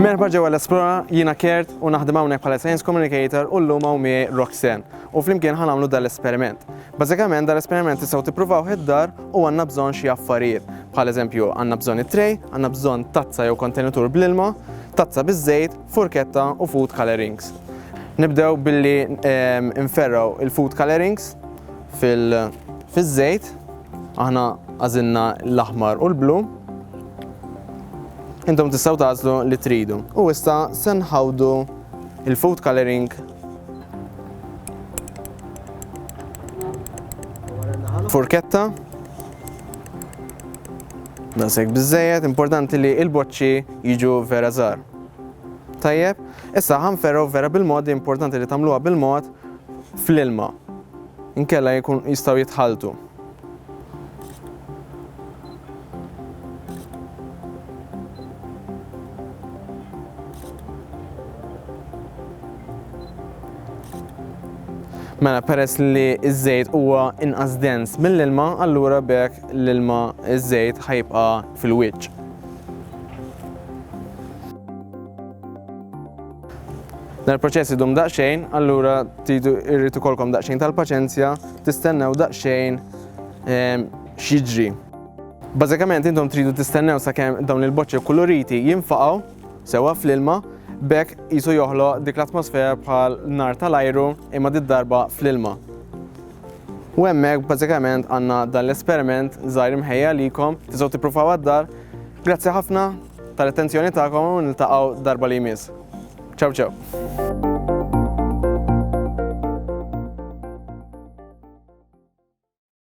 Merħba ġewwa l-Esplora, jiena Kert u naħdem hawnhekk bħala Science Communicator u llum hawn miegħi Roxanne. U flimkien ħanagħmlu dal-esperiment. Bażikament dal-esperiment tistgħu tippruvaw id-dar u għandna bżonn xi affarijiet. Bħal-eżempju għandna bżonn it-tray, għandna bżonn tazza jew kontenitur bl-ilma, tazza biż-żejt, furketta u food colorings. Nibdew billi nferraw il-food colorings fiż-żejt. Aħna għażilna l-aħmar u l-blu. Intom tistgħu tagħżlu li tridu. U issa se nħawdu il-food coloring furketta. Daqshekk biżżejjed, importanti li l-boċċi jiġu vera żgħar. Tajjeb, issa ħanferraw vera bil-mod, importanti li tagħmluha bil-mod fl-ilma. Inkella jistgħu jitħaltu. Mela peress li ż-żejt huwa inqas dens mill-ilma, allura bekk l-ilma iż-żejt ħajibqa' fil-wiċċ. Dan il-proċess idum daqsxejn, allura irrid ikollkom daqsxejn tal-paċenzja, tistennew daqsxejn x'jiġri. Bażikament intom tridu tistennew sakemm dawn il-boċċi koloriti jinfaqgħu sewwa fl-ilma, bekk qisu joħloq dik l-atmosfera bħal nar tal-ajru imma darba fl-ilma. U hemmhekk bażikament għandna dan l-esperiment żgħir imħejja likom, tistgħu tippruvaw għad-dar. Grazzi ħafna tal-attenzjoni tagħkom u niltaqgħu darba li jmiss. Ciao ciao.